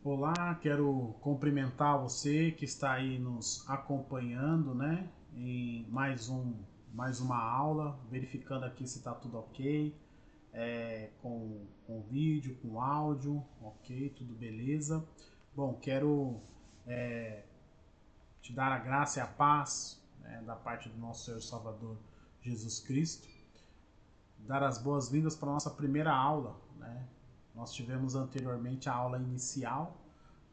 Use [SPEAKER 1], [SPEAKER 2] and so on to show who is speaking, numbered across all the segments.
[SPEAKER 1] Olá, quero cumprimentar você que está aí nos acompanhando, né? Em mais uma aula, verificando aqui se está tudo ok, com vídeo, com áudio, ok, tudo beleza. Bom, quero te dar a graça e a paz, né, da parte do nosso Senhor Salvador Jesus Cristo, dar as boas-vindas para a nossa primeira aula, né? Nós tivemos anteriormente a aula inicial,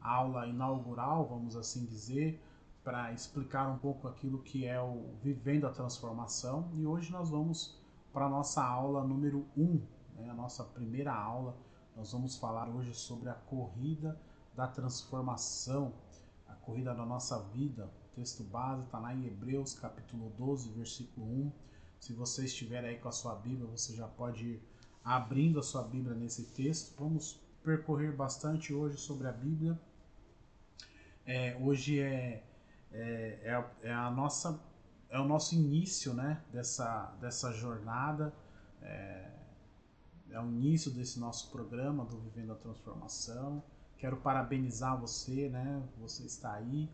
[SPEAKER 1] a aula inaugural, vamos assim dizer, para explicar um pouco aquilo que é o Vivendo a Transformação, e hoje nós vamos para a nossa aula número 1, né? A nossa primeira aula. Nós vamos falar hoje sobre a corrida da transformação, a corrida da nossa vida. O texto base está lá em Hebreus capítulo 12, versículo 1. Se você estiver aí com a sua Bíblia, você já pode ir abrindo a sua Bíblia nesse texto. Vamos percorrer bastante hoje sobre a Bíblia. Hoje a nossa, é o nosso início, né, dessa jornada, é o início desse nosso programa do Vivendo a Transformação. Quero parabenizar você, né? Você está aí,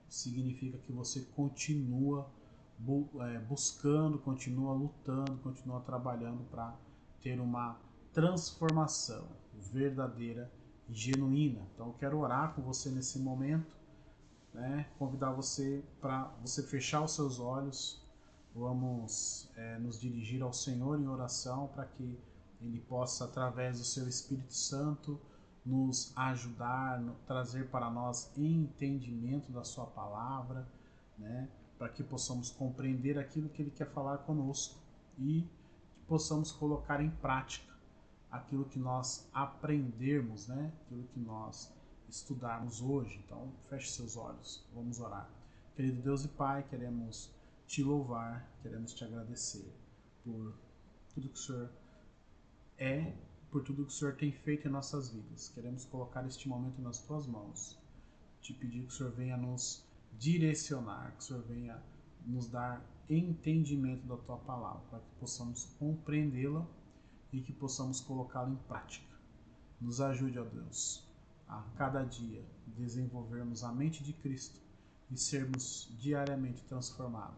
[SPEAKER 1] significa que você continua buscando, continua lutando, continua trabalhando para ter uma transformação verdadeira e genuína. Então eu quero orar com você nesse momento, né? Convidar você para você fechar os seus olhos. Vamos nos dirigir ao Senhor em oração para que Ele possa, através do seu Espírito Santo, nos ajudar, trazer para nós entendimento da sua palavra, né? Para que possamos compreender aquilo que Ele quer falar conosco e que possamos colocar em prática aquilo que nós aprendermos, né? Aquilo que nós estudarmos hoje. Então, feche seus olhos, vamos orar. Querido Deus e Pai, queremos te louvar, queremos te agradecer por tudo que o Senhor é, por tudo que o Senhor tem feito em nossas vidas. Queremos colocar este momento nas tuas mãos. Te pedir que o Senhor venha nos direcionar, que o Senhor venha nos dar entendimento da tua palavra, para que possamos compreendê-la e que possamos colocá-la em prática. Nos ajude, ó Deus, a cada dia desenvolvermos a mente de Cristo e sermos diariamente transformados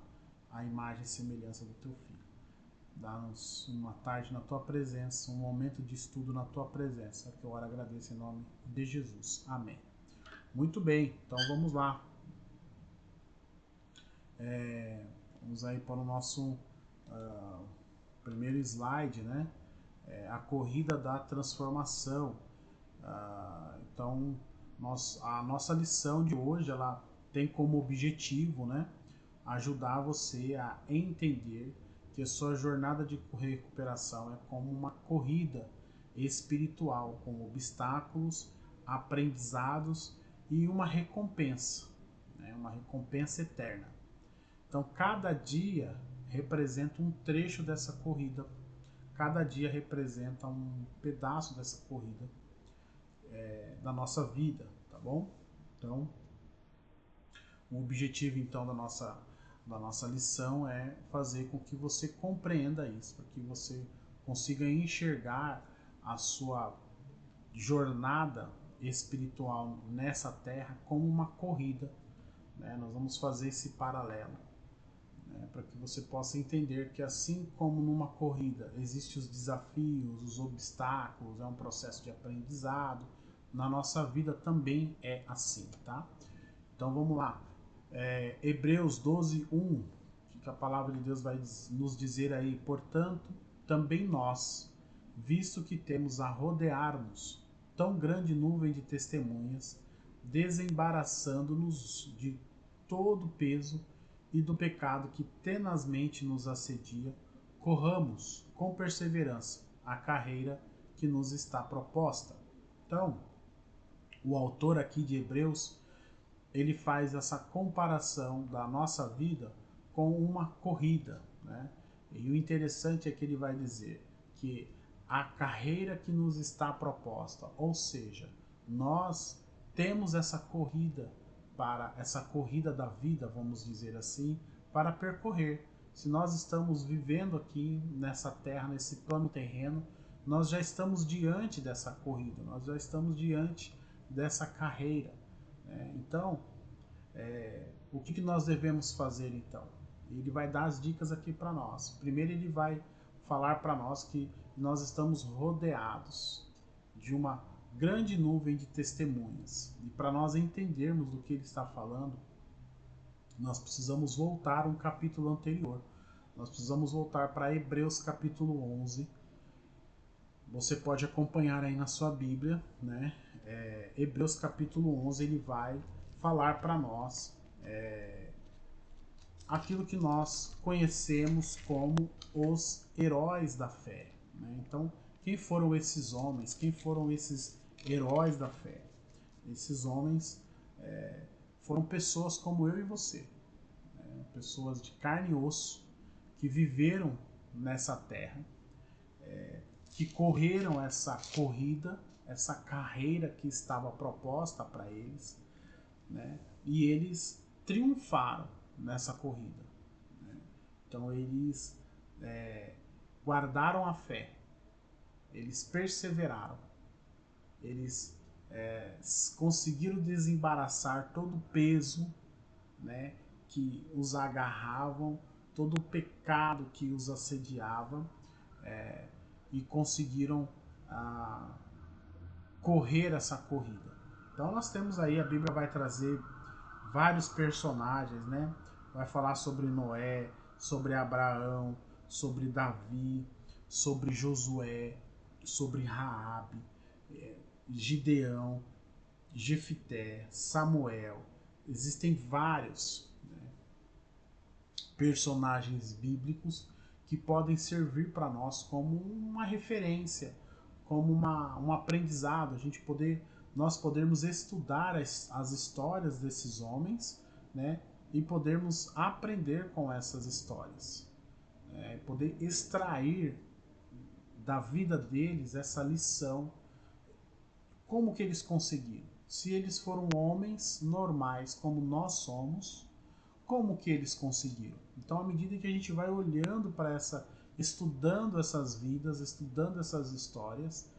[SPEAKER 1] à imagem e semelhança do teu Filho. Dá-nos uma tarde na tua presença, um momento de estudo na tua presença, que eu oro e agradeço em nome de Jesus. Amém. Muito bem, então vamos lá. Vamos aí para o nosso primeiro slide, né? A corrida da transformação. Então, a nossa lição de hoje, ela tem como objetivo, né, ajudar você a entender que a sua jornada de recuperação é como uma corrida espiritual, com obstáculos, aprendizados e uma recompensa, né, uma recompensa eterna. Então, cada dia representa um trecho dessa corrida, cada dia representa um pedaço dessa corrida da nossa vida, tá bom? Então, o objetivo então da nossa lição é fazer com que você compreenda isso, para que você consiga enxergar a sua jornada espiritual nessa terra como uma corrida, né? Nós vamos fazer esse paralelo, né? Para que você possa entender que assim como numa corrida existem os desafios, os obstáculos, é um processo de aprendizado, na nossa vida também é assim, tá? Então vamos lá. Hebreus 12, 1, que a palavra de Deus vai nos dizer aí: portanto, também nós, visto que temos a rodear-nos tão grande nuvem de testemunhas, desembaraçando-nos de todo o peso e do pecado que tenazmente nos assedia, corramos com perseverança a carreira que nos está proposta. Então, o autor aqui de Hebreus, ele faz essa comparação da nossa vida com uma corrida, né? E o interessante é que ele vai dizer que a carreira que nos está proposta, ou seja, nós temos essa corrida da vida, vamos dizer assim, para percorrer. Se nós estamos vivendo aqui nessa terra, nesse plano terreno, nós já estamos diante dessa corrida, nós já estamos diante dessa carreira. Então, o que nós devemos fazer então? Ele vai dar as dicas aqui para nós. Primeiro ele vai falar para nós que nós estamos rodeados de uma grande nuvem de testemunhas. E para nós entendermos do que ele está falando, nós precisamos voltar um capítulo anterior. Nós precisamos voltar para Hebreus capítulo 11. Você pode acompanhar aí na sua Bíblia, né? Hebreus capítulo 11, ele vai falar para nós aquilo que nós conhecemos como os heróis da fé, né? Então, quem foram esses homens? Quem foram esses heróis da fé? Esses homens foram pessoas como eu e você, né? Pessoas de carne e osso que viveram nessa terra, que correram essa corrida, essa carreira que estava proposta para eles, né? E eles triunfaram nessa corrida, né? Então eles guardaram a fé, eles perseveraram, eles conseguiram desembaraçar todo o peso, né, que os agarravam, todo o pecado que os assediava, e conseguiram correr essa corrida. Então nós temos aí, a Bíblia vai trazer vários personagens, né? Vai falar sobre Noé, sobre Abraão, sobre Davi, sobre Josué, sobre Raabe, Gideão, Jefité, Samuel. Existem vários, né, personagens bíblicos que podem servir para nós como uma referência, como um aprendizado, nós podermos estudar as histórias desses homens, né, e podermos aprender com essas histórias, poder extrair da vida deles essa lição. Como que eles conseguiram? Se eles foram homens normais como nós somos, como que eles conseguiram? Então, à medida que a gente vai olhando para estudando essas vidas, estudando essas histórias,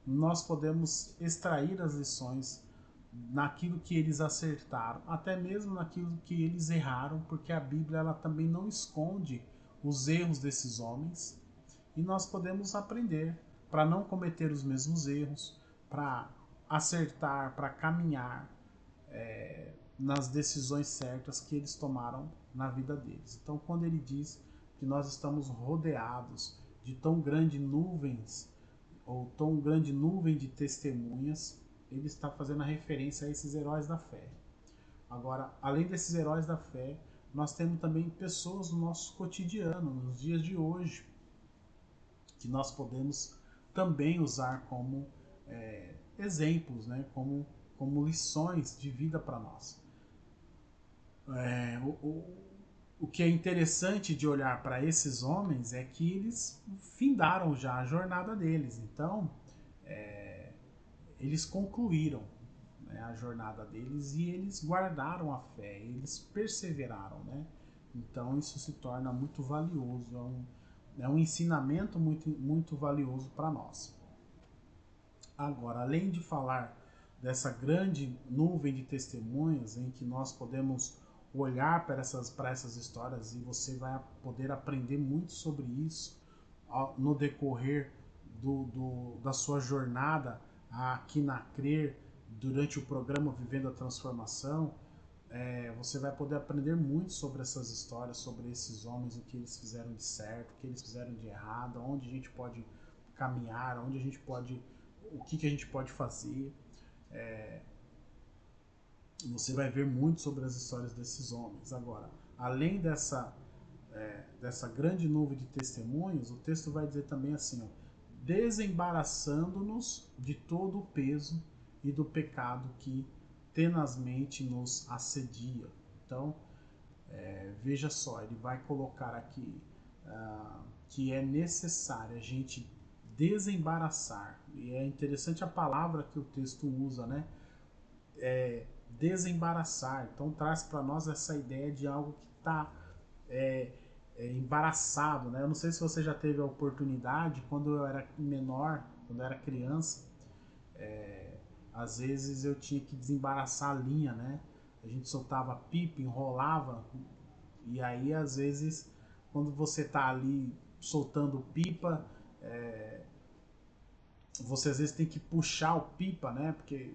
[SPEAKER 1] nós podemos extrair as lições naquilo que eles acertaram, até mesmo naquilo que eles erraram, porque a Bíblia ela também não esconde os erros desses homens, e nós podemos aprender para não cometer os mesmos erros, para acertar, para caminhar nas decisões certas que eles tomaram na vida deles. Então, quando ele diz que nós estamos rodeados de tão grande nuvens ou tão grande nuvem de testemunhas, ele está fazendo a referência a esses heróis da fé. Agora, além desses heróis da fé, nós temos também pessoas no nosso cotidiano, nos dias de hoje, que nós podemos também usar como exemplos, né? como lições de vida para nós. O que é interessante de olhar para esses homens é que eles findaram já a jornada deles. Então, eles concluíram, né, a jornada deles, e eles guardaram a fé, eles perseveraram, né? Então, isso se torna muito valioso, é um ensinamento muito, muito valioso para nós. Agora, além de falar dessa grande nuvem de testemunhas em que nós podemos olhar para essas histórias, e você vai poder aprender muito sobre isso no decorrer da sua jornada aqui na CRER, durante o programa Vivendo a Transformação. Você vai poder aprender muito sobre essas histórias, sobre esses homens, o que eles fizeram de certo, o que eles fizeram de errado, onde a gente pode caminhar, o que a gente pode fazer. Você vai ver muito sobre as histórias desses homens. Agora, além dessa grande nuvem de testemunhos, o texto vai dizer também assim, desembaraçando-nos de todo o peso e do pecado que tenazmente nos assedia. Então, veja só, ele vai colocar aqui que é necessário a gente desembaraçar, e é interessante a palavra que o texto usa, né? Desembaraçar. Então traz para nós essa ideia de algo que está embaraçado, né? Eu não sei se você já teve a oportunidade, quando eu era menor, quando eu era criança, às vezes eu tinha que desembaraçar a linha, né? A gente soltava pipa, enrolava, e aí às vezes quando você tá ali soltando pipa, você às vezes tem que puxar o pipa, né? Porque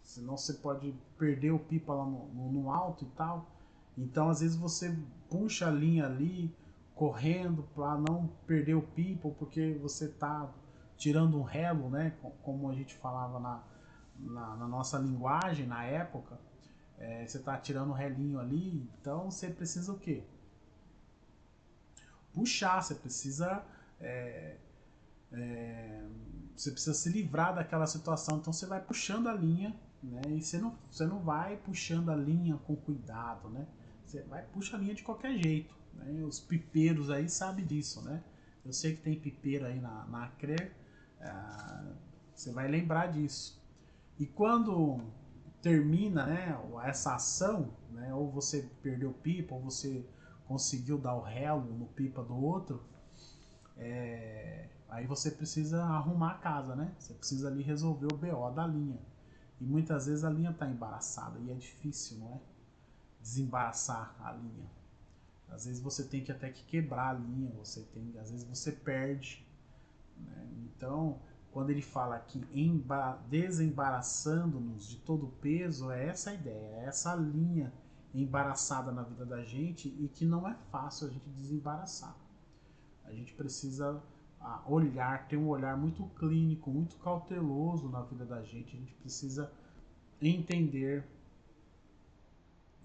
[SPEAKER 1] senão você pode perder o pipa lá no alto e tal. Então às vezes você puxa a linha ali correndo para não perder o pipa, porque você tá tirando um relo, né? Como a gente falava na nossa linguagem na época. Você está tirando um relinho ali, então você precisa o quê? Puxar, é, você precisa se livrar daquela situação, então você vai puxando a linha, né? E você não vai puxando a linha com cuidado, né? Você vai puxa a linha de qualquer jeito, né? Os pipeiros aí sabem disso, né? Eu sei que tem pipeiro aí na CRER, você vai lembrar disso. E quando termina, né, essa ação, né, ou você perdeu pipa, ou você conseguiu dar o relo no pipa do outro, aí você precisa arrumar a casa, né? Você precisa ali resolver o BO da linha. E muitas vezes a linha está embaraçada e é difícil, não é? Desembaraçar a linha. Às vezes você tem que até que quebrar a linha, às vezes você perde, né? Então, quando ele fala aqui desembaraçando-nos de todo o peso, é essa a ideia, é essa linha embaraçada na vida da gente e que não é fácil a gente desembaraçar. A gente precisa ter um olhar muito clínico, muito cauteloso na vida da gente. A gente precisa entender,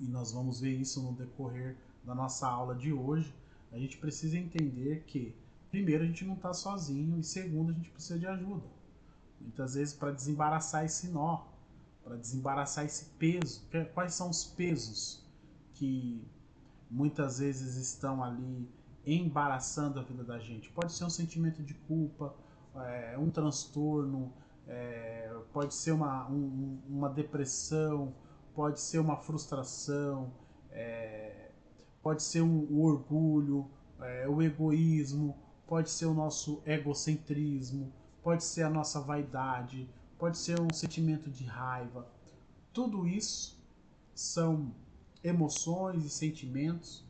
[SPEAKER 1] e nós vamos ver isso no decorrer da nossa aula de hoje, a gente precisa entender que, primeiro, a gente não está sozinho, e segundo, a gente precisa de ajuda. Muitas vezes para desembaraçar esse nó, para desembaraçar esse peso. Quais são os pesos que muitas vezes estão ali embaraçando a vida da gente? Pode ser um sentimento de culpa, um transtorno, pode ser uma depressão, pode ser uma frustração, pode ser o orgulho, o egoísmo, pode ser o nosso egocentrismo, pode ser a nossa vaidade, pode ser um sentimento de raiva. Tudo isso são emoções e sentimentos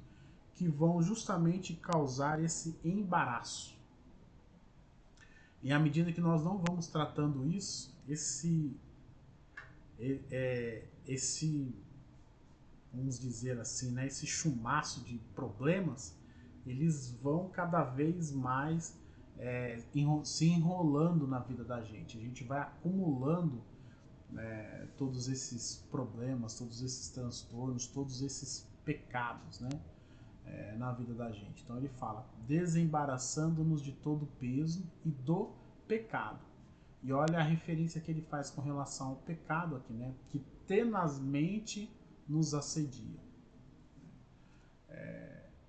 [SPEAKER 1] que vão justamente causar esse embaraço. E à medida que nós não vamos tratando isso, esse vamos dizer assim, né, esse chumaço de problemas, eles vão cada vez mais se enrolando na vida da gente. A gente vai acumulando todos esses problemas, todos esses transtornos, todos esses pecados, né, na vida da gente. Então ele fala, desembaraçando-nos de todo o peso e do pecado. E olha a referência que ele faz com relação ao pecado aqui, né, que tenazmente nos assedia.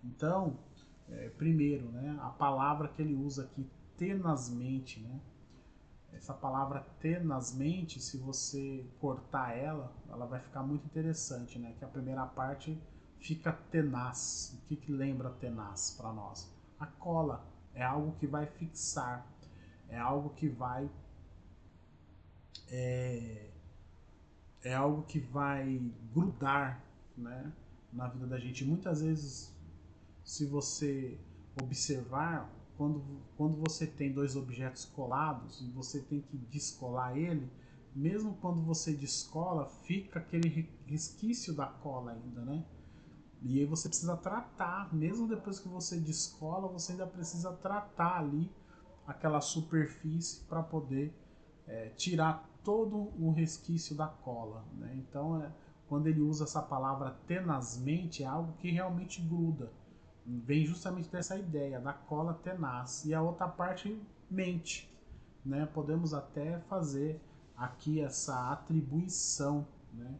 [SPEAKER 1] Então, primeiro, né, a palavra que ele usa aqui, tenazmente, né, essa palavra tenazmente, se você cortar ela vai ficar muito interessante, né, que a primeira parte fica tenaz. O que lembra tenaz para nós? A cola é algo que vai fixar, é algo que vai é algo que vai grudar, né, na vida da gente. Muitas vezes, se você observar, quando você tem dois objetos colados e você tem que descolar ele, mesmo quando você descola, fica aquele resquício da cola ainda, né? E aí você precisa tratar, mesmo depois que você descola, você ainda precisa tratar ali aquela superfície para poder tirar todo o resquício da cola, né? Então, quando ele usa essa palavra tenazmente, é algo que realmente gruda. Vem justamente dessa ideia da cola tenaz. E a outra parte, mente, né? Podemos até fazer aqui essa atribuição, né?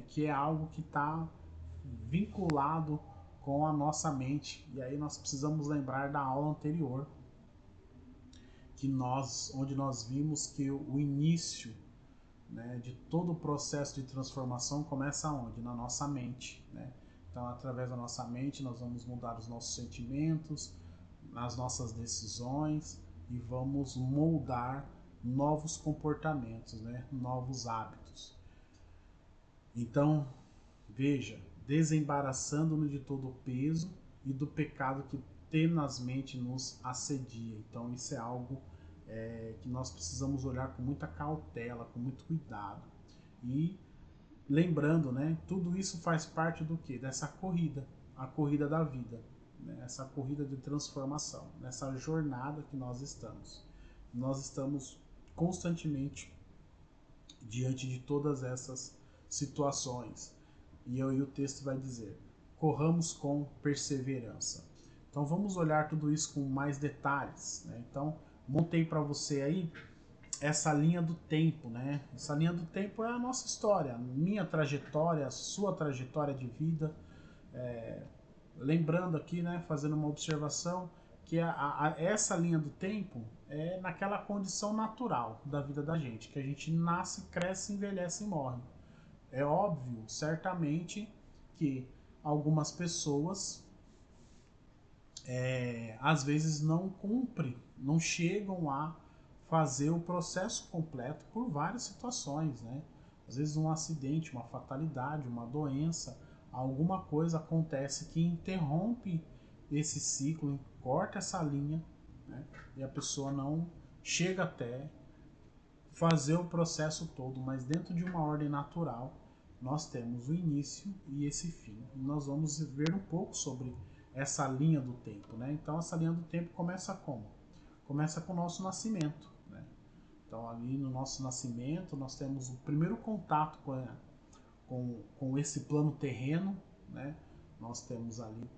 [SPEAKER 1] Que é algo que está vinculado com a nossa mente. E aí nós precisamos lembrar da aula anterior, onde nós vimos que o início, né, de todo o processo de transformação começa onde? Na nossa mente, né? Então, através da nossa mente, nós vamos mudar os nossos sentimentos, as nossas decisões e vamos moldar novos comportamentos, né? Novos hábitos. Então, veja, desembaraçando-nos de todo o peso e do pecado que tenazmente nos assedia. Então, isso é algo que nós precisamos olhar com muita cautela, com muito cuidado. E lembrando, né, tudo isso faz parte do quê? Dessa corrida, a corrida da vida, né? Essa corrida de transformação, nessa jornada que nós estamos. Nós estamos constantemente diante de todas essas situações. E aí o texto vai dizer: corramos com perseverança. Então vamos olhar tudo isso com mais detalhes, né? Então montei para você aí essa linha do tempo, né? Essa linha do tempo é a nossa história, minha trajetória, a sua trajetória de vida. Lembrando aqui, né, fazendo uma observação, que essa linha do tempo é naquela condição natural da vida da gente, que a gente nasce, cresce, envelhece e morre. É óbvio, certamente, que algumas pessoas às vezes não cumprem, não chegam a fazer o processo completo por várias situações, né? Às vezes um acidente, uma fatalidade, uma doença, alguma coisa acontece que interrompe esse ciclo, corta essa linha, né? E a pessoa não chega até fazer o processo todo, mas dentro de uma ordem natural, nós temos o início e esse fim. E nós vamos ver um pouco sobre essa linha do tempo, né? Então essa linha do tempo começa como? Começa com o nosso nascimento, né? Então ali no nosso nascimento nós temos o primeiro contato com esse plano terreno, né? Nós temos ali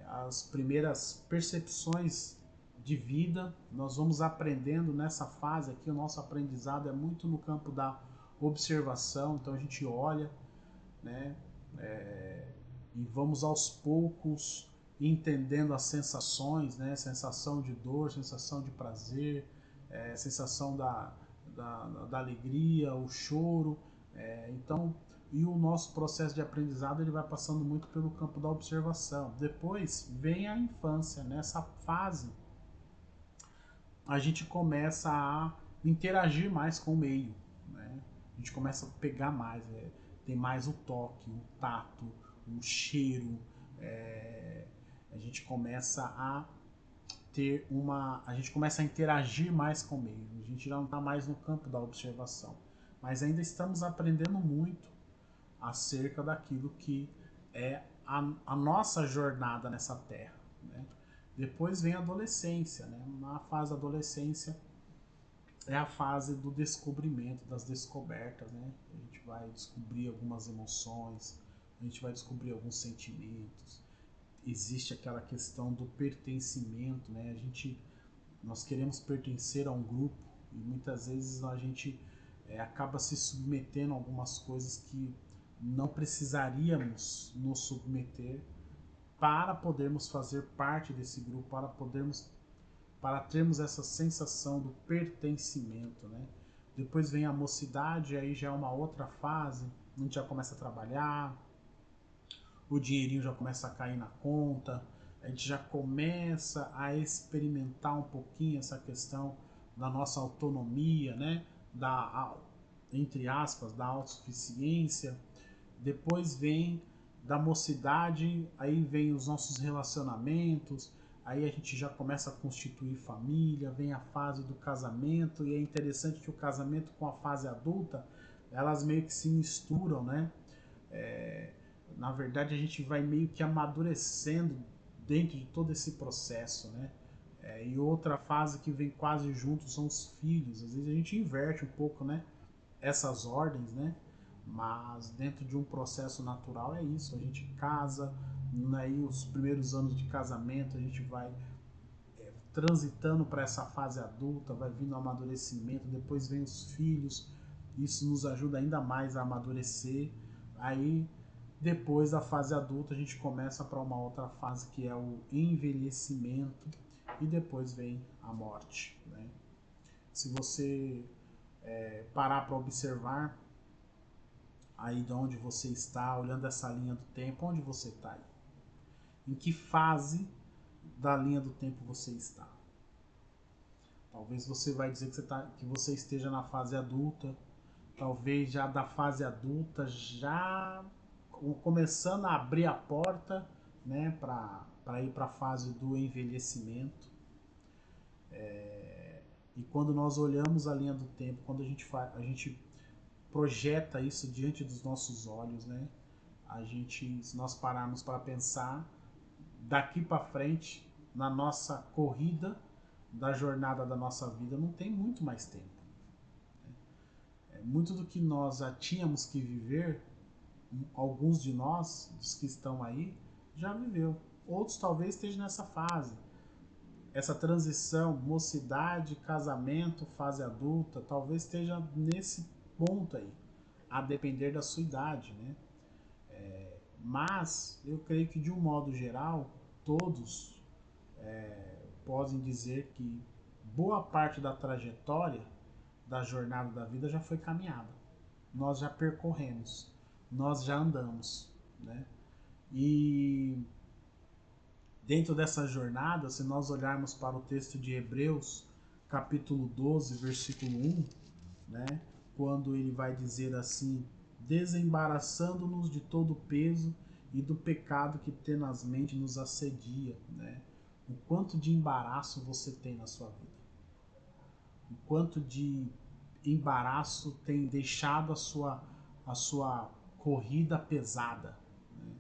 [SPEAKER 1] as primeiras percepções de vida, nós vamos aprendendo nessa fase aqui, o nosso aprendizado é muito no campo da observação, então a gente olha, né, e vamos aos poucos entendendo as sensações, né, sensação de dor, sensação de prazer, sensação da alegria, o choro, então, e o nosso processo de aprendizado ele vai passando muito pelo campo da observação. Depois vem a infância, nessa fase a gente começa a interagir mais com o meio, né? A gente começa a pegar mais, tem mais o toque, o tato, o cheiro, a gente começa a a gente começa a interagir mais com o meio, a gente já não está mais no campo da observação, mas ainda estamos aprendendo muito acerca daquilo que é a nossa jornada nessa terra, né? Depois vem a adolescência, né? Na fase da adolescência é a fase do descobrimento, das descobertas, né? A gente vai descobrir algumas emoções, a gente vai descobrir alguns sentimentos. Existe aquela questão do pertencimento, né? Nós queremos pertencer a um grupo e muitas vezes a gente acaba se submetendo a algumas coisas que não precisaríamos nos submeter para podermos fazer parte desse grupo, para termos essa sensação do pertencimento, né? Depois vem a mocidade, aí já é uma outra fase, a gente já começa a trabalhar, o dinheirinho já começa a cair na conta, a gente já começa a experimentar um pouquinho essa questão da nossa autonomia, né? Entre aspas, da autossuficiência. Depois vem da mocidade, aí vem os nossos relacionamentos, aí a gente já começa a constituir família, vem a fase do casamento, e é interessante que o casamento com a fase adulta, elas meio que se misturam, né? Na verdade a gente vai meio que amadurecendo dentro de todo esse processo, né? E outra fase que vem quase junto são os filhos. Às vezes a gente inverte um pouco, né? Essas ordens, né? Mas dentro de um processo natural é isso, a gente casa, aí os primeiros anos de casamento a gente vai transitando para essa fase adulta, vai vindo o amadurecimento, depois vem os filhos, isso nos ajuda ainda mais a amadurecer. Aí depois da fase adulta a gente começa para uma outra fase que é o envelhecimento e depois vem a morte, né? Se você parar para observar aí de onde você está, olhando essa linha do tempo, onde você está aí? Em que fase da linha do tempo você está? Talvez você vai dizer que você esteja na fase adulta, talvez já da fase adulta, já começando a abrir a porta, né, para ir para a fase do envelhecimento. E quando nós olhamos a linha do tempo, quando a gente projeta isso diante dos nossos olhos, né, se nós pararmos para pensar, daqui para frente, na nossa corrida, da jornada da nossa vida, não tem muito mais tempo. Muito do que nós já tínhamos que viver, alguns de nós, dos que estão aí, já viveu. Outros talvez estejam nessa fase. Essa transição, mocidade, casamento, fase adulta, talvez esteja nesse ponto aí, a depender da sua idade, né? Mas eu creio que de um modo geral, todos podem dizer que boa parte da trajetória da jornada da vida já foi caminhada. Nós já percorremos, nós já andamos, né? E dentro dessa jornada, se nós olharmos para o texto de Hebreus, capítulo 12, versículo 1, né? Quando ele vai dizer assim: desembaraçando-nos de todo o peso e do pecado que tenazmente nos assedia, né? O quanto de embaraço você tem na sua vida? O quanto de embaraço tem deixado a sua corrida pesada, né?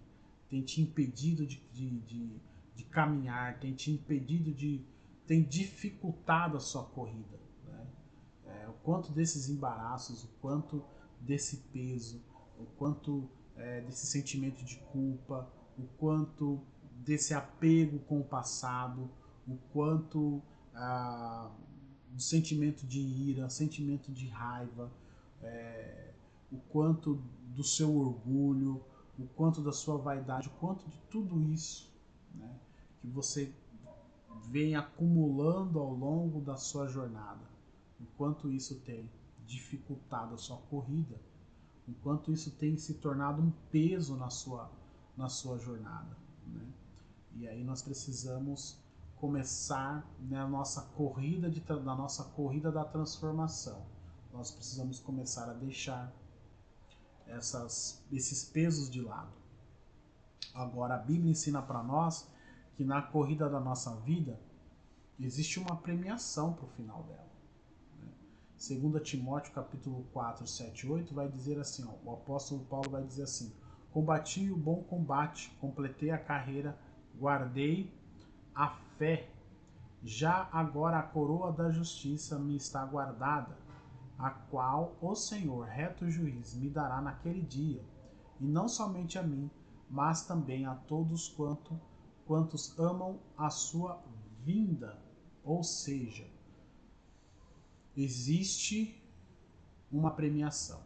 [SPEAKER 1] Tem te impedido de caminhar, tem te impedido tem dificultado a sua corrida, né? O quanto desses embaraços, o quanto desse peso, o quanto desse sentimento de culpa, o quanto desse apego com o passado, o quanto do sentimento de ira, sentimento de raiva, o quanto do seu orgulho, o quanto da sua vaidade, o quanto de tudo isso, né, que você vem acumulando ao longo da sua jornada, o quanto isso tem dificultado a sua corrida, o quanto isso tem se tornado um peso na sua jornada, né? E aí nós precisamos começar na nossa corrida da transformação. Nós precisamos começar a deixar esses pesos de lado. Agora, a Bíblia ensina para nós que na corrida da nossa vida existe uma premiação para o final dela. 2 Timóteo capítulo 4, 7 e 8 vai dizer assim, ó, o apóstolo Paulo vai dizer assim: combati o bom combate, completei a carreira, guardei a fé. Já agora a coroa da justiça me está guardada, a qual o Senhor, reto juiz, me dará naquele dia, e não somente a mim, mas também a todos quantos amam a sua vinda. Ou seja, existe uma premiação,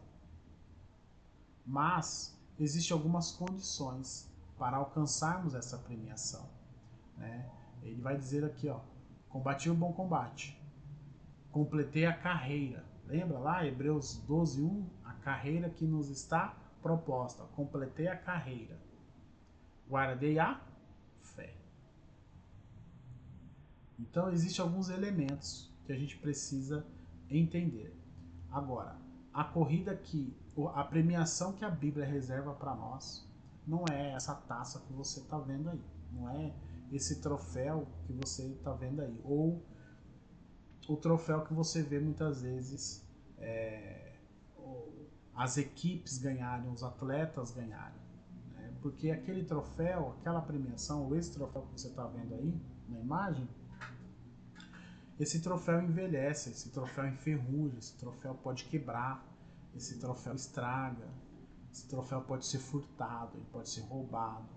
[SPEAKER 1] mas existem algumas condições para alcançarmos essa premiação, né? Ele vai dizer aqui, ó, combati o bom combate, completei a carreira. Lembra lá, Hebreus 12, 1? A carreira que nos está proposta. Completei a carreira. Guardei a fé. Então, existem alguns elementos que a gente precisa entender. Agora, a premiação que a Bíblia reserva para nós não é essa taça que você está vendo aí. Não é esse troféu que você está vendo aí. Ou o troféu que você vê muitas vezes as equipes ganharem, os atletas ganharem, né? Porque aquele troféu, aquela premiação, ou esse troféu que você está vendo aí na imagem, esse troféu envelhece, esse troféu enferruja, esse troféu pode quebrar, esse troféu estraga, esse troféu pode ser furtado, ele pode ser roubado,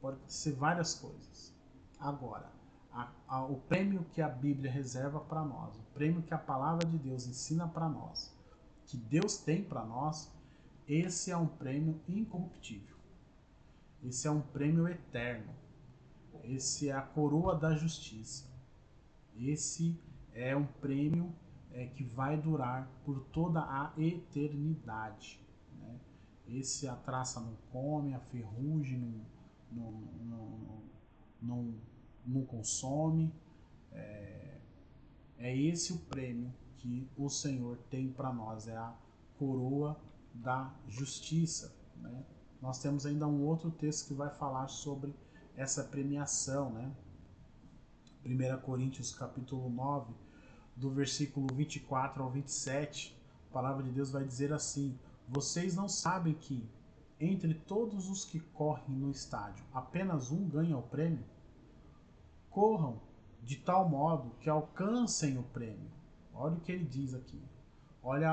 [SPEAKER 1] pode ser várias coisas. Agora, o prêmio que a Bíblia reserva para nós, o prêmio que a palavra de Deus ensina para nós, que Deus tem para nós, esse é um prêmio incorruptível. Esse é um prêmio eterno. Esse é a coroa da justiça. Esse é um prêmio que vai durar por toda a eternidade, né? Esse a traça não come, a ferrugem não consome. É esse o prêmio que o Senhor tem para nós, é a coroa da justiça, né? Nós temos ainda um outro texto que vai falar sobre essa premiação, né? 1 Coríntios capítulo 9, do versículo 24 ao 27, a palavra de Deus vai dizer assim: vocês não sabem que entre todos os que correm no estádio, apenas um ganha o prêmio? Corram de tal modo que alcancem o prêmio. Olha o que ele diz aqui. Olha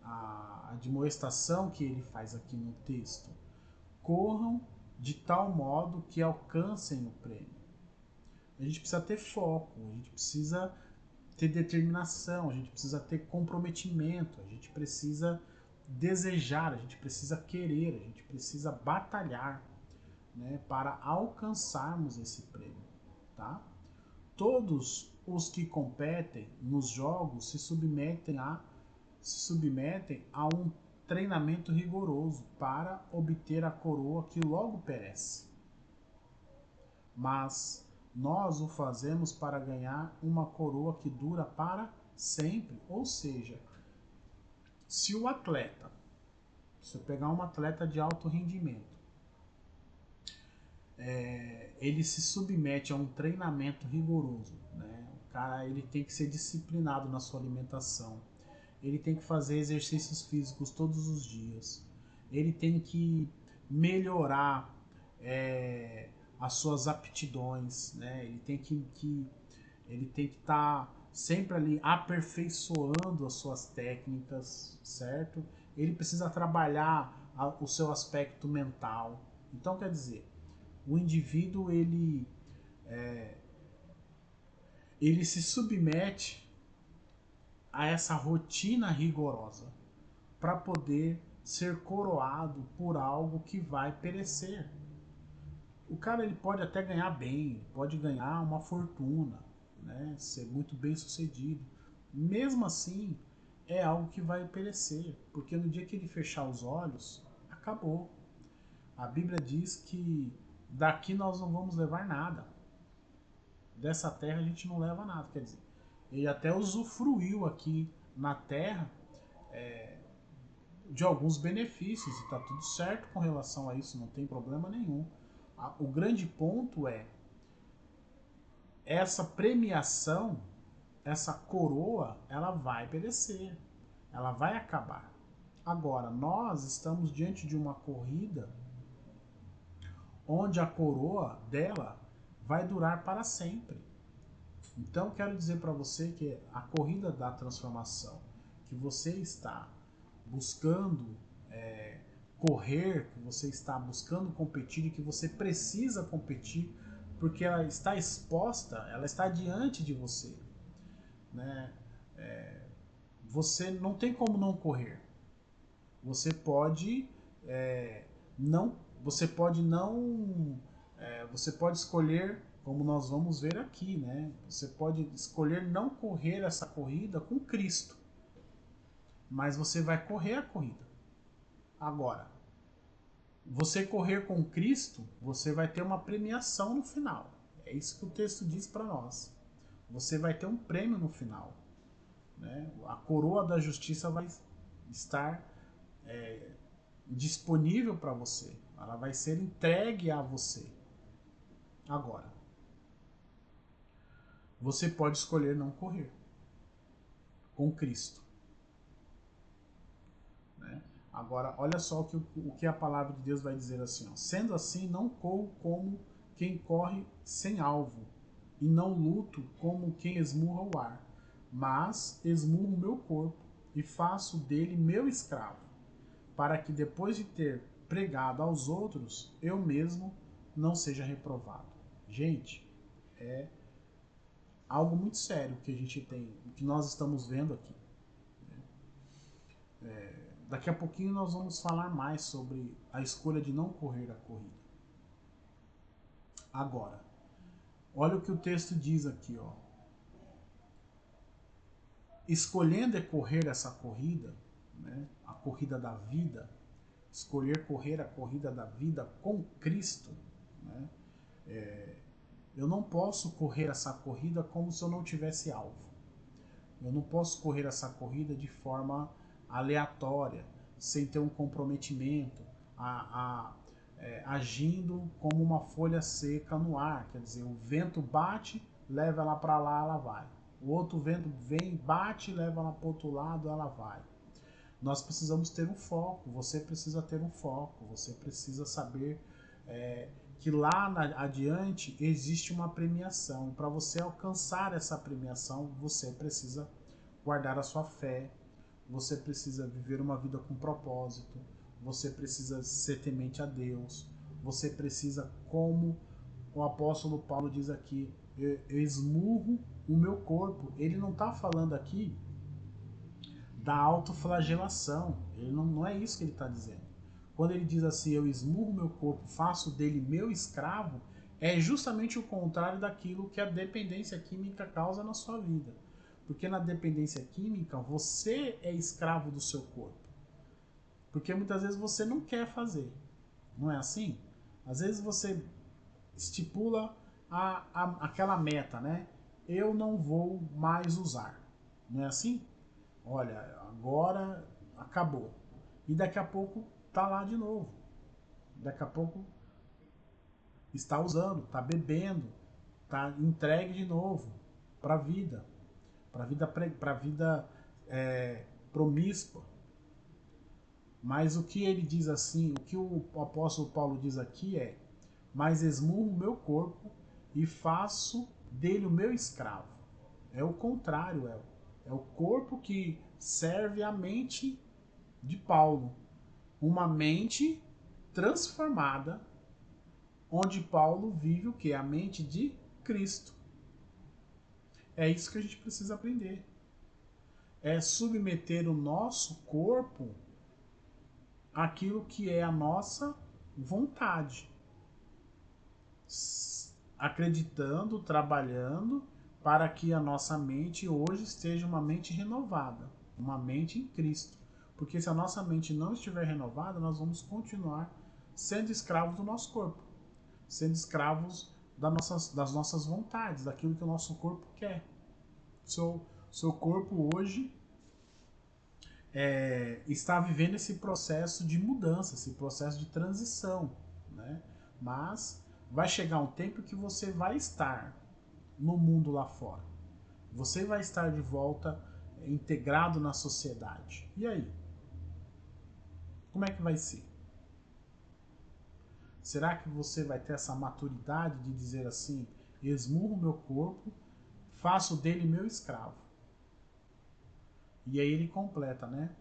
[SPEAKER 1] a admoestação que ele faz aqui no texto. Corram de tal modo que alcancem o prêmio. A gente precisa ter foco, a gente precisa ter determinação, a gente precisa ter comprometimento, a gente precisa desejar, a gente precisa querer, a gente precisa batalhar, né, para alcançarmos esse prêmio, tá? Todos os que competem nos jogos se submetem a um treinamento rigoroso para obter a coroa que logo perece. Mas nós o fazemos para ganhar uma coroa que dura para sempre. Ou seja, se eu pegar um atleta de alto rendimento, ele se submete a um treinamento rigoroso, né? O cara, ele tem que ser disciplinado na sua alimentação, ele tem que fazer exercícios físicos todos os dias, ele tem que melhorar as suas aptidões, né? Ele tem que estar sempre ali aperfeiçoando as suas técnicas, certo? Ele precisa trabalhar o seu aspecto mental. Então, quer dizer, o indivíduo ele se submete a essa rotina rigorosa para poder ser coroado por algo que vai perecer. O cara, ele pode até ganhar bem, pode ganhar uma fortuna, né, ser muito bem sucedido. Mesmo assim, é algo que vai perecer, porque no dia que ele fechar os olhos, acabou. A Bíblia diz que daqui nós não vamos levar nada. Dessa terra a gente não leva nada. Quer dizer, ele até usufruiu aqui na terra de alguns benefícios e está tudo certo com relação a isso, não tem problema nenhum. O grande ponto é essa premiação, essa coroa, ela vai perecer, ela vai acabar. Agora, nós estamos diante de uma corrida onde a coroa dela vai durar para sempre. Então, quero dizer para você que a corrida da transformação que você está buscando correr, que você está buscando competir e que você precisa competir, porque ela está exposta, ela está diante de você, né? Você não tem como não correr. Você pode não, você pode não, você pode escolher, como nós vamos ver aqui, né? Você pode escolher não correr essa corrida com Cristo, mas você vai correr a corrida. Agora, você correr com Cristo, você vai ter uma premiação no final. É isso que o texto diz para nós. Você vai ter um prêmio no final, né? A coroa da justiça vai estar disponível para você. Ela vai ser entregue a você. Agora, você pode escolher não correr com Cristo, né? Agora, olha só o que a palavra de Deus vai dizer assim, ó. Sendo assim, não corro como quem corre sem alvo, e não luto como quem esmurra o ar, mas esmurro o meu corpo e faço dele meu escravo, para que depois de ter pregado aos outros, eu mesmo não seja reprovado. Gente, é algo muito sério que a gente tem, que nós estamos vendo aqui. Daqui a pouquinho nós vamos falar mais sobre a escolha de não correr a corrida. Agora, olha o que o texto diz aqui, ó. Escolhendo correr essa corrida, né? A corrida da vida, escolher correr a corrida da vida com Cristo, né? Eu não posso correr essa corrida como se eu não tivesse alvo. Eu não posso correr essa corrida de forma aleatória, sem ter um comprometimento, agindo como uma folha seca no ar. Quer dizer, o vento bate, leva ela para lá, ela vai. O outro vento vem, bate, leva ela para o outro lado, ela vai. Nós precisamos ter um foco, você precisa ter um foco, você precisa saber que lá adiante existe uma premiação. Para você alcançar essa premiação, você precisa guardar a sua fé, você precisa viver uma vida com propósito, você precisa ser temente a Deus, você precisa, como o apóstolo Paulo diz aqui, eu esmurro o meu corpo. Ele não está falando aqui da autoflagelação, não é isso que ele está dizendo. Quando ele diz assim, eu esmurro meu corpo, faço dele meu escravo, é justamente o contrário daquilo que a dependência química causa na sua vida. Porque na dependência química, você é escravo do seu corpo. Porque muitas vezes você não quer fazer. Não é assim? Às vezes você estipula aquela meta, né? Eu não vou mais usar. Não é assim? Olha, agora acabou. E daqui a pouco tá lá de novo. Daqui a pouco está usando, está bebendo, está entregue de novo para a vida, para a vida promíscua. Mas o que ele diz assim, o que o apóstolo Paulo diz aqui é: mas esmurro o meu corpo e faço dele o meu escravo. É o contrário, é o corpo que serve a mente de Paulo. Uma mente transformada, onde Paulo vive o que? A mente de Cristo. É isso que a gente precisa aprender. É submeter o nosso corpo àquilo que é a nossa vontade. Acreditando, trabalhando para que a nossa mente hoje esteja uma mente renovada, uma mente em Cristo. Porque se a nossa mente não estiver renovada, nós vamos continuar sendo escravos do nosso corpo, sendo escravos das nossas vontades, daquilo que o nosso corpo quer. Seu corpo hoje está vivendo esse processo de mudança, esse processo de transição, né? Mas vai chegar um tempo que você vai estar no mundo lá fora. Você vai estar de volta integrado na sociedade. E aí? Como é que vai ser? Será que você vai ter essa maturidade de dizer assim: esmurro meu corpo, faço dele meu escravo? E aí ele completa, né?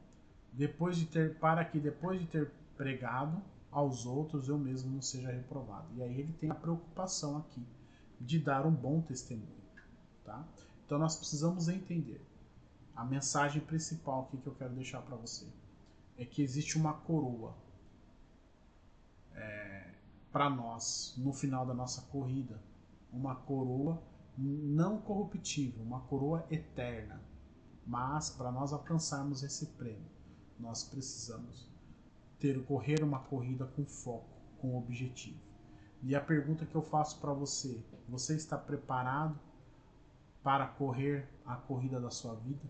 [SPEAKER 1] Para que depois de ter pregado aos outros, eu mesmo não seja reprovado. E aí ele tem a preocupação aqui de dar um bom testemunho, tá? Então nós precisamos entender. A mensagem principal aqui que eu quero deixar para você é que existe uma coroa para nós no final da nossa corrida, uma coroa não corruptível, uma coroa eterna. Mas para nós alcançarmos esse prêmio, nós precisamos correr uma corrida com foco, com objetivo. E a pergunta que eu faço para você: você está preparado para correr a corrida da sua vida?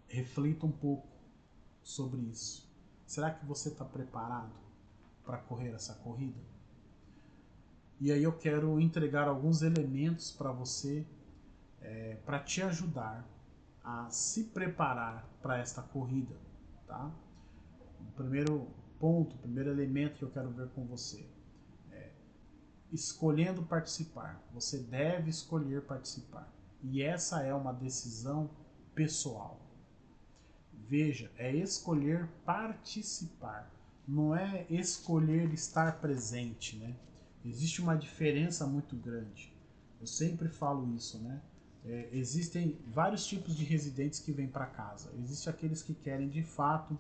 [SPEAKER 1] Reflita um pouco sobre isso. Será que você está preparado para correr essa corrida? E aí eu quero entregar alguns elementos para você, para te ajudar a se preparar para esta corrida, tá? O primeiro ponto, o primeiro elemento que eu quero ver com você é escolhendo participar. Você deve escolher participar. E essa é uma decisão pessoal. Veja, é escolher participar. Não é escolher estar presente, né? Existe uma diferença muito grande. Eu sempre falo isso, né? Existem vários tipos de residentes que vêm para casa. Existem aqueles que querem de fato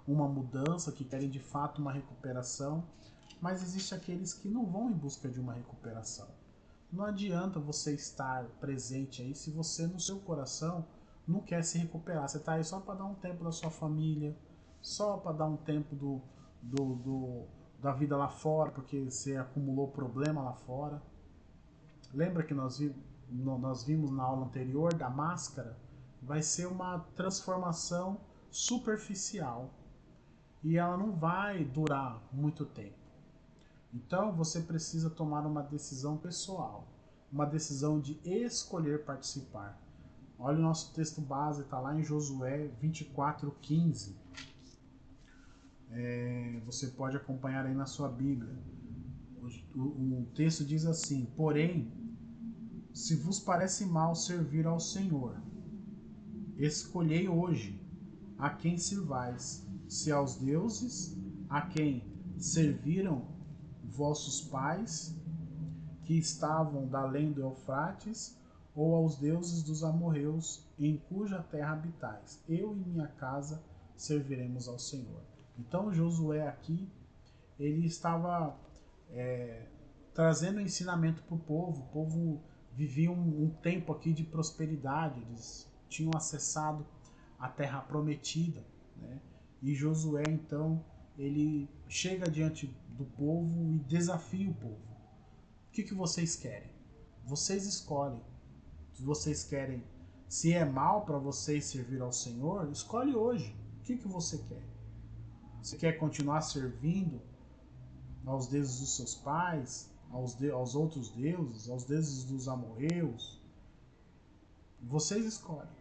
[SPEAKER 1] uma mudança, que querem de fato uma recuperação, mas existe aqueles que não vão em busca de uma recuperação. Não adianta você estar presente aí se você no seu coração não quer se recuperar. Você está aí só para dar um tempo da sua família, só para dar um tempo da vida lá fora, porque você acumulou problema lá fora. Lembra que nós vimos na aula anterior da máscara? Vai ser uma transformação superficial e ela não vai durar muito tempo. Então você precisa tomar uma decisão pessoal, uma decisão de escolher participar. Olha o nosso texto base, está lá em Josué 24:15. Você pode acompanhar aí na sua Bíblia. O texto diz assim: porém, se vos parece mal servir ao Senhor, escolhei hoje a quem sirvais, se aos deuses a quem serviram vossos pais, que estavam da além do Eufrates, ou aos deuses dos amorreus, em cuja terra habitais. Eu e minha casa serviremos ao Senhor. Então Josué aqui, ele estava trazendo ensinamento para o povo. O povo vivia um tempo aqui de prosperidade, eles tinham acessado a terra prometida, né? E Josué, então, ele chega diante do povo e desafia o povo. O que vocês querem? Vocês escolhem. Se vocês querem, se é mal para vocês servir ao Senhor, escolhe hoje. O que você quer? Você quer continuar servindo aos deuses dos seus pais, aos outros deuses, aos deuses dos amorreus? Vocês escolhem.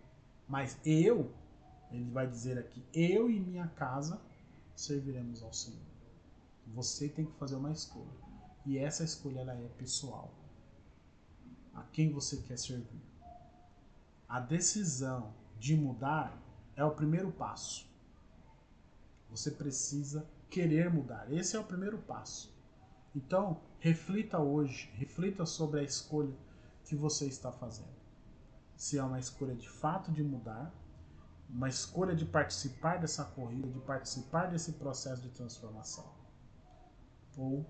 [SPEAKER 1] Mas ele vai dizer aqui, eu e minha casa serviremos ao Senhor. Você tem que fazer uma escolha. E essa escolha ela é pessoal. A quem você quer servir? A decisão de mudar é o primeiro passo. Você precisa querer mudar. Esse é o primeiro passo. Então, reflita hoje, reflita sobre a escolha que você está fazendo. Se é uma escolha de fato de mudar, uma escolha de participar dessa corrida, de participar desse processo de transformação. Ou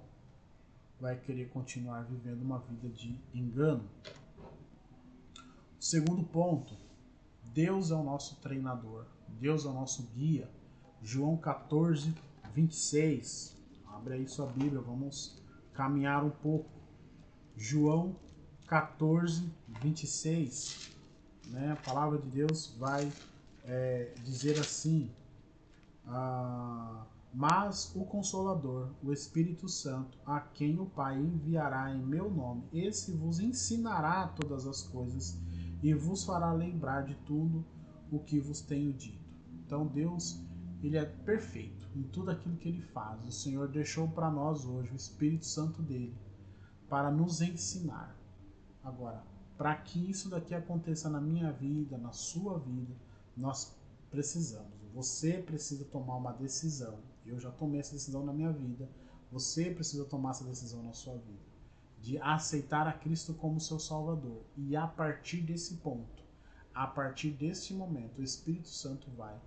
[SPEAKER 1] vai querer continuar vivendo uma vida de engano. Segundo ponto, Deus é o nosso treinador, Deus é o nosso guia. João 14:26. Abre aí sua Bíblia, vamos caminhar um pouco. João 14:26. Né? A palavra de Deus vai dizer assim: mas o Consolador, o Espírito Santo, a quem o Pai enviará em meu nome, esse vos ensinará todas as coisas e vos fará lembrar de tudo o que vos tenho dito. Então Deus, ele é perfeito em tudo aquilo que ele faz. O Senhor deixou para nós hoje o Espírito Santo dele para nos ensinar. Agora, para que isso daqui aconteça na minha vida, na sua vida, nós precisamos. Você precisa tomar uma decisão. Eu já tomei essa decisão na minha vida. Você precisa tomar essa decisão na sua vida. De aceitar a Cristo como seu Salvador. E a partir desse ponto, a partir deste momento, o Espírito Santo vai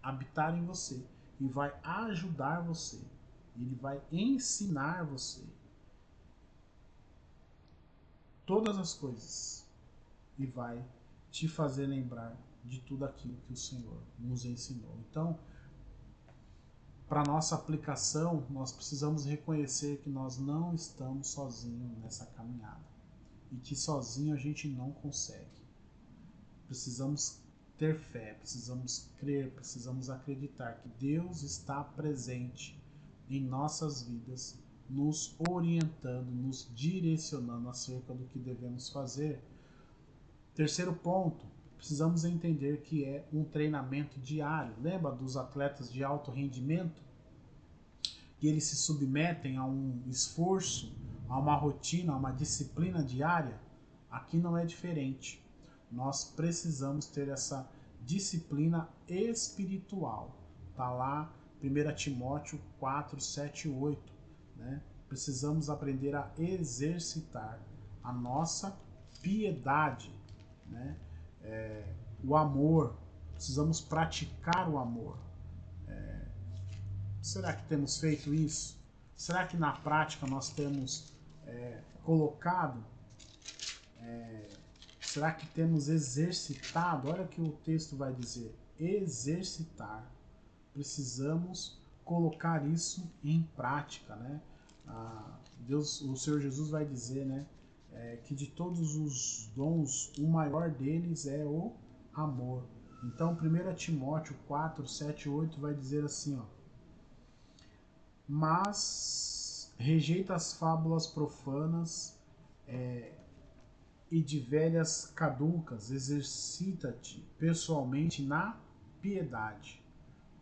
[SPEAKER 1] habitar em você e vai ajudar você. Ele vai ensinar você todas as coisas e vai te fazer lembrar de tudo aquilo que o Senhor nos ensinou. Então, para nossa aplicação, nós precisamos reconhecer que nós não estamos sozinhos nessa caminhada e que sozinho a gente não consegue. Precisamos ter fé, precisamos crer, precisamos acreditar que Deus está presente em nossas vidas, nos orientando, nos direcionando acerca do que devemos fazer. Terceiro ponto, precisamos entender que é um treinamento diário. Lembra dos atletas de alto rendimento? Que eles se submetem a um esforço, a uma rotina, a uma disciplina diária? Aqui não é diferente. Nós precisamos ter essa disciplina espiritual. Está lá 1 Timóteo 4, 7 e 8. Né? Precisamos aprender a exercitar a nossa piedade, né? O amor. Precisamos praticar o amor. Será que temos feito isso? Será que na prática nós temos colocado Será que temos exercitado? Olha o que o texto vai dizer. Exercitar. Precisamos colocar isso em prática, né? Deus, o Senhor Jesus vai dizer, né? Que de todos os dons, o maior deles é o amor. Então, 1 Timóteo 4, 7 e 8 vai dizer assim, ó. Mas rejeita as fábulas profanas e de velhas caducas, exercita-te pessoalmente na piedade,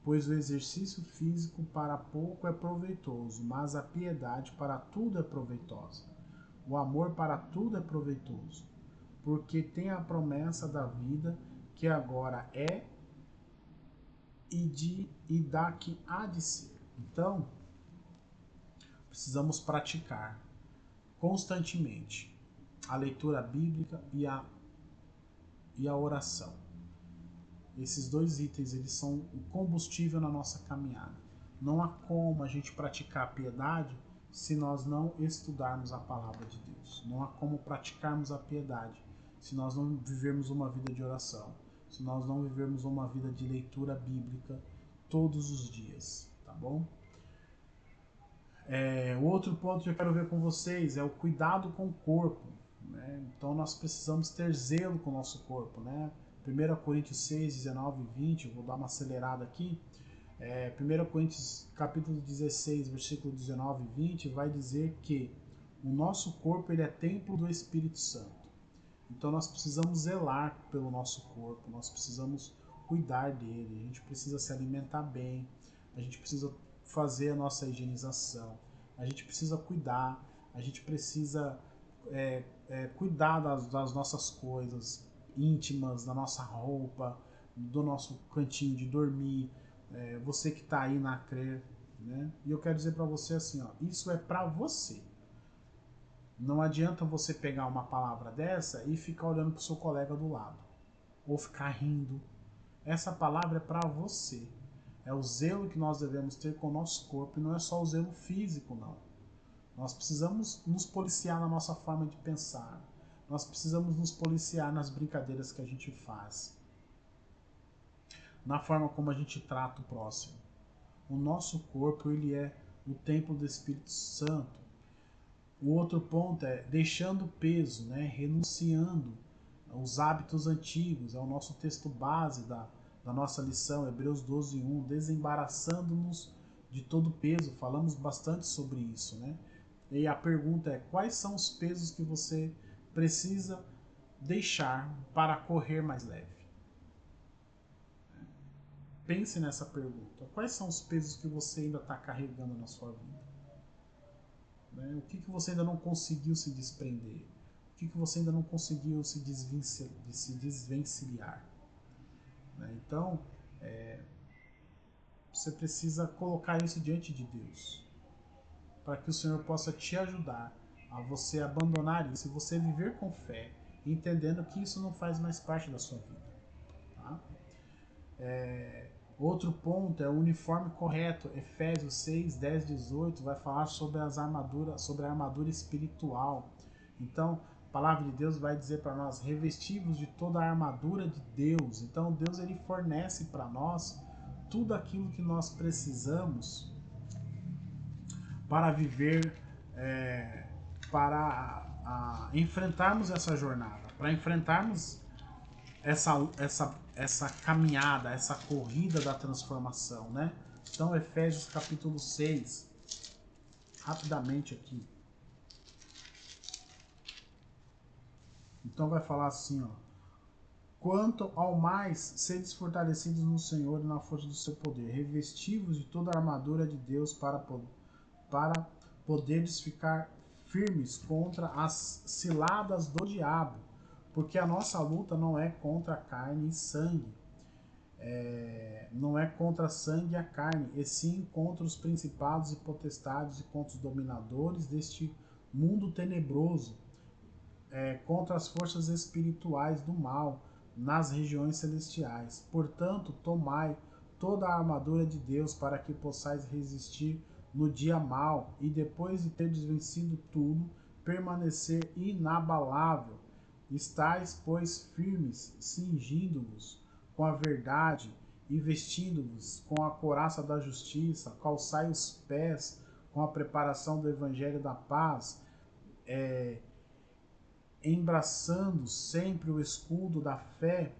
[SPEAKER 1] pois o exercício físico para pouco é proveitoso, mas a piedade para tudo é proveitosa. O amor para tudo é proveitoso, porque tem a promessa da vida que agora é e da que há de ser. Então, precisamos praticar constantemente a leitura bíblica e a oração. Esses dois itens, eles são o combustível na nossa caminhada. Não há como a gente praticar a piedade se nós não estudarmos a palavra de Deus. Não há como praticarmos a piedade se nós não vivermos uma vida de oração, se nós não vivermos uma vida de leitura bíblica todos os dias, tá bom? O outro ponto que eu quero ver com vocês é o cuidado com o corpo, né? Então nós precisamos ter zelo com o nosso corpo, né? 1 Coríntios 6, 19 e 20, eu vou dar uma acelerada aqui. 1 Coríntios capítulo 16, versículo 19 e 20 vai dizer que o nosso corpo ele é templo do Espírito Santo. Então nós precisamos zelar pelo nosso corpo, nós precisamos cuidar dele, a gente precisa se alimentar bem, a gente precisa fazer a nossa higienização, a gente precisa cuidar, a gente precisa cuidar das nossas coisas íntimas, da nossa roupa, do nosso cantinho de dormir, você que está aí na CRER, né? E eu quero dizer para você assim, ó, isso é para você. Não adianta você pegar uma palavra dessa e ficar olhando para o seu colega do lado, ou ficar rindo. Essa palavra é para você. É o zelo que nós devemos ter com o nosso corpo, e não é só o zelo físico, não. Nós precisamos nos policiar na nossa forma de pensar. Nós precisamos nos policiar nas brincadeiras que a gente faz, na forma como a gente trata o próximo. O nosso corpo, ele é o templo do Espírito Santo. O outro ponto é deixando peso, né? Renunciando aos hábitos antigos. É o nosso texto base da nossa lição, Hebreus 12, 1, desembaraçando-nos de todo peso. Falamos bastante sobre isso, né? E a pergunta é, quais são os pesos que você precisa deixar para correr mais leve? Pense nessa pergunta. Quais são os pesos que você ainda está carregando na sua vida? O que você ainda não conseguiu se desprender? O que você ainda não conseguiu se desvencilhar? Então, você precisa colocar isso diante de Deus, para que o Senhor possa te ajudar a você abandonar isso e você viver com fé, entendendo que isso não faz mais parte da sua vida. Tá? Outro ponto é o uniforme correto. Efésios 6, 10, 18 vai falar sobre a armadura espiritual. Então, a palavra de Deus vai dizer para nós, revestivos de toda a armadura de Deus. Então, Deus ele fornece para nós tudo aquilo que nós precisamos para viver, para enfrentarmos essa jornada, para enfrentarmos essa caminhada, essa corrida da transformação, né? Então, Efésios capítulo 6, rapidamente aqui. Então vai falar assim, ó. Quanto ao mais, sedes fortalecidos no Senhor e na força do seu poder, revestivos de toda a armadura de Deus para poderes ficar firmes contra as ciladas do diabo, porque a nossa luta não é contra a carne e sangue, não é contra sangue e a carne, e sim contra os principados e potestades e contra os dominadores deste mundo tenebroso, contra as forças espirituais do mal nas regiões celestiais. Portanto, tomai toda a armadura de Deus para que possais resistir no dia mau e depois de teres vencido tudo, permanecer inabalável. Estais, pois, firmes, cingindo-vos com a verdade e vestindo-vos com a couraça da justiça, calçai os pés com a preparação do evangelho da paz, embraçando sempre o escudo da fé,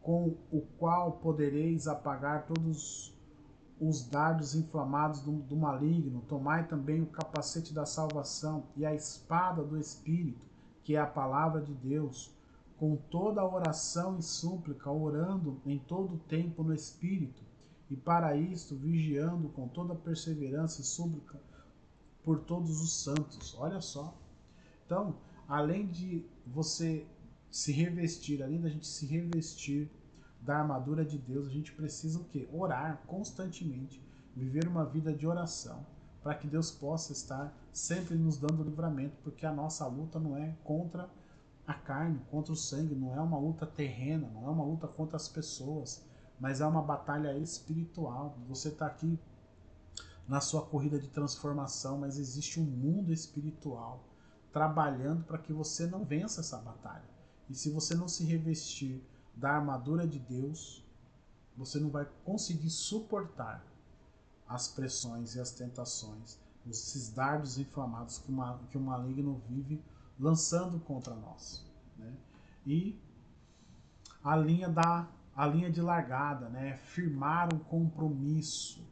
[SPEAKER 1] com o qual podereis apagar todos os dardos inflamados do maligno. Tomai também o capacete da salvação e a espada do Espírito, que é a palavra de Deus, com toda a oração e súplica, orando em todo o tempo no Espírito, e para isto vigiando com toda perseverança e súplica por todos os santos. Olha só. Então, além de você se revestir, além da gente se revestir da armadura de Deus, a gente precisa o quê? Orar constantemente, viver uma vida de oração, para que Deus possa estar sempre nos dando livramento, porque a nossa luta não é contra a carne, contra o sangue, não é uma luta terrena, não é uma luta contra as pessoas, mas é uma batalha espiritual. Você está aqui na sua corrida de transformação, mas existe um mundo espiritual trabalhando para que você não vença essa batalha. E se você não se revestir da armadura de Deus, você não vai conseguir suportar as pressões e as tentações, esses dardos inflamados que o maligno vive lançando contra nós, né? E a linha de largada, né? Firmar um compromisso,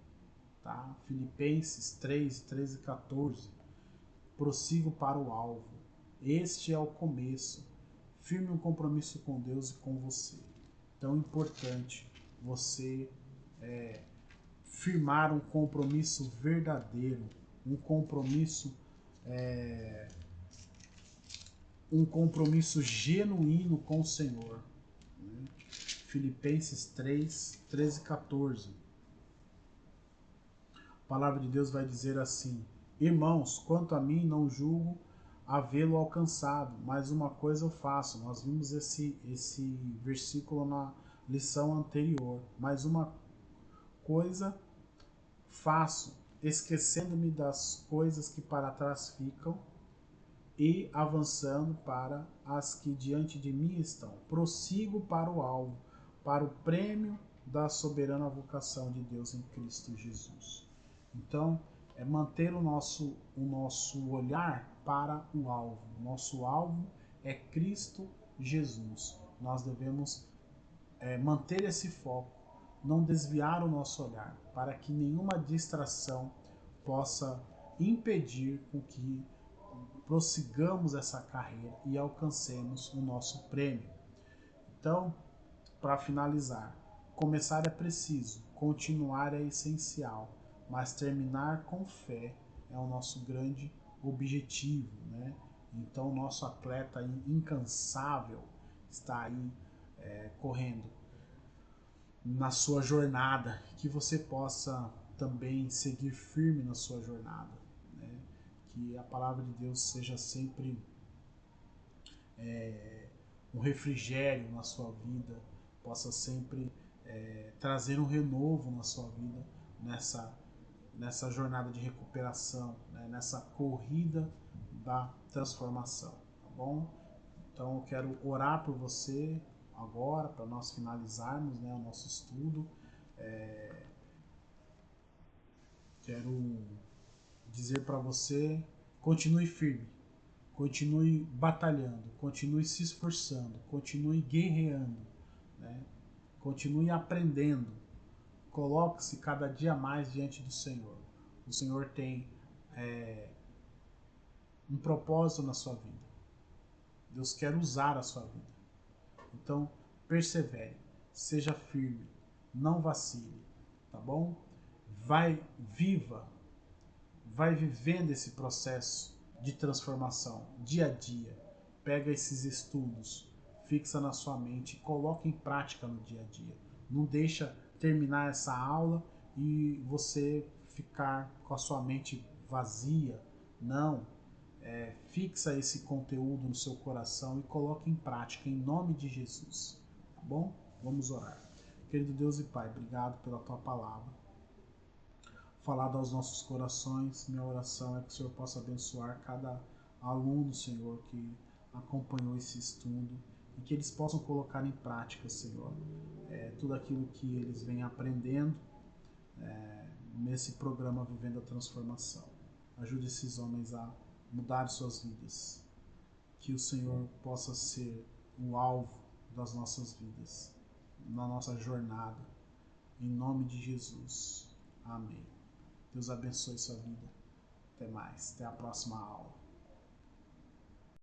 [SPEAKER 1] tá? Filipenses 3, 13 e 14. Prossigo para o alvo. Este é o começo. Firme um compromisso com Deus e com você. Tão importante você firmar um compromisso verdadeiro, um compromisso genuíno com o Senhor. Né? Filipenses 3, 13 e 14. A palavra de Deus vai dizer assim: irmãos, quanto a mim, não julgo havê-lo alcançado, mas uma coisa eu faço. Nós vimos esse versículo na lição anterior. Mas uma coisa faço, esquecendo-me das coisas que para trás ficam e avançando para as que diante de mim estão. Prossigo para o alvo, para o prêmio da soberana vocação de Deus em Cristo Jesus. Então, é manter o nosso olhar para o alvo. O nosso alvo é Cristo Jesus. Nós devemos manter esse foco, não desviar o nosso olhar, para que nenhuma distração possa impedir com que prossigamos essa carreira e alcancemos o nosso prêmio. Então, para finalizar, começar é preciso, continuar é essencial, mas terminar com fé é o nosso grande objetivo, né? Então, o nosso atleta incansável está aí correndo na sua jornada, que você possa também seguir firme na sua jornada, né? Que a palavra de Deus seja sempre um refrigério na sua vida, possa sempre trazer um renovo na sua vida nessa jornada de recuperação, né? Nessa corrida da transformação, tá bom? Então eu quero orar por você agora, para nós finalizarmos, né, o nosso estudo. Quero dizer para você, continue firme, continue batalhando, continue se esforçando, continue guerreando, né? Continue aprendendo, coloque-se cada dia mais diante do Senhor. O Senhor tem um propósito na sua vida. Deus quer usar a sua vida. Então, persevere, seja firme, não vacile, tá bom? Vai vivendo esse processo de transformação dia a dia. Pega esses estudos, fixa na sua mente e coloca em prática no dia a dia. Não deixa terminar essa aula e você ficar com a sua mente vazia. Não. Fixa esse conteúdo no seu coração e coloque em prática em nome de Jesus. Tá bom? Vamos orar. Querido Deus e Pai, obrigado pela tua palavra. Falado aos nossos corações, minha oração é que o Senhor possa abençoar cada aluno, Senhor, que acompanhou esse estudo e que eles possam colocar em prática, Senhor, tudo aquilo que eles vêm aprendendo nesse programa Vivendo a Transformação. Ajude esses homens a mudar suas vidas. Que o Senhor possa ser o alvo das nossas vidas, na nossa jornada. Em nome de Jesus. Amém. Deus abençoe sua vida. Até mais. Até a próxima aula.